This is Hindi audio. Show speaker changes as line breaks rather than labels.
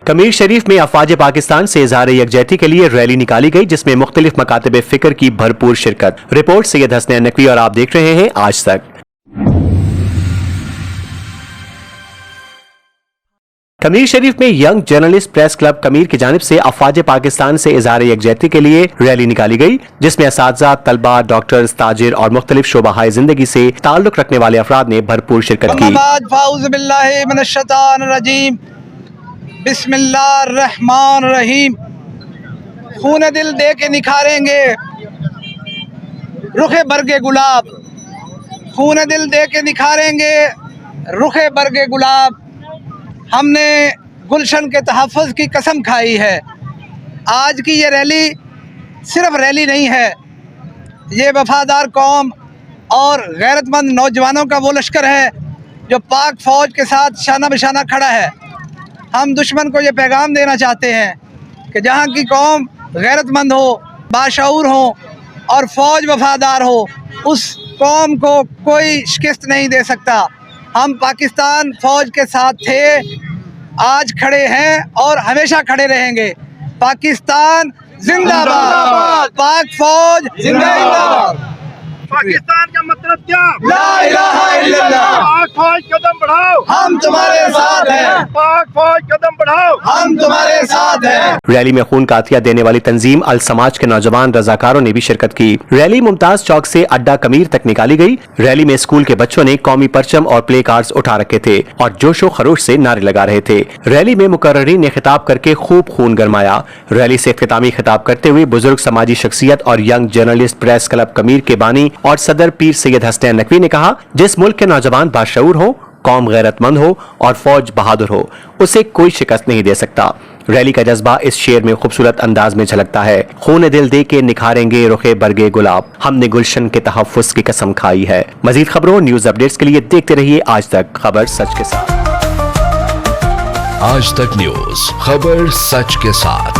कमीर शरीफ में अफवाज पाकिस्तान से इज़हार यकजहती के लिए रैली निकाली गई, जिसमें मुख्तलिफ मकातब फिक्र की भरपूर शिरकत। रिपोर्ट सैयद हसनैन नकवी और आप देख रहे हैं आज तक। कमीर शरीफ में यंग जर्नलिस्ट प्रेस क्लब कमीर की जानिब से अफवाज पाकिस्तान से इज़हार यकजहती के लिए रैली निकाली गई, जिसमें असातिज़ा, तलबा, डॉक्टर्स, ताजिर और मुख्तलिफ शोबाहाए जिंदगी से ताल्लुक रखने वाले अफराद ने भरपूर शिरकत की।
बिस्मिल्लाहिर्रहमानिर्रहीम। खून दिल दे के निखारेंगे रुखे बरगे गुलाब, खून दिल दे के निखारेंगे रुखे बरगे गुलाब। हमने गुलशन के तहफ़्फ़ुज़ की कसम खाई है। आज की ये रैली सिर्फ रैली नहीं है, ये वफादार कौम और गैरतमंद नौजवानों का वो लश्कर है जो पाक फ़ौज के साथ शाना बिशाना खड़ा है। हम दुश्मन को ये पैगाम देना चाहते हैं कि जहाँ की कौम गैरतमंद हो, बाशऊर हो और फ़ौज वफादार हो, उस कौम को कोई शिकस्त नहीं दे सकता। हम पाकिस्तान फ़ौज के साथ थे, आज खड़े हैं और हमेशा खड़े रहेंगे। पाकिस्तान जिंदाबाद, पाक फ़ौज जिंदाबाद।
पाकिस्तान का मतलब क्या?
ला इलाहा इल्लल्लाह।
पाक फौज कदम बढ़ाओ,
हम तुम्हारे साथ हैं।
पाक फौज कदम बढ़ाओ,
हम तुम्हारे साथ हैं।
रैली में खून का अतिया देने वाली तंजीम अल समाज के नौजवान रजाकारों ने भी शिरकत की। रैली मुमताज चौक से अड्डा कमीर तक निकाली गई। रैली में स्कूल के बच्चों ने कौमी परचम और प्ले कार्ड्स उठा रखे थे और जोशो खरोश से नारे लगा रहे थे। रैली में मुकर्ररीन ने खिताब करके खूब खून गरमाया। रैली से इख्तितामी खिताब करते हुए बुजुर्ग समाजी शख्सियत और यंग जर्नलिस्ट प्रेस क्लब कमीर के बानी और सदर पीर सैयद हसनैन नकवी ने कहा, जिस मुल्क के नौजवान बाशऊर हो, कौम गैरतमंद हो और फौज बहादुर हो, उसे कोई शिकस्त नहीं दे सकता। रैली का जज्बा इस शेर में खूबसूरत अंदाज में झलकता है। खून दिल दे के निखारेंगे रुखे बरगे गुलाब, हमने गुलशन के तहफ़्फ़ुज़ की कसम खाई है। मजीद खबरों, न्यूज अपडेट्स के लिए देखते रहिए आज तक, खबर सच के साथ।
आज तक न्यूज, खबर सच के साथ।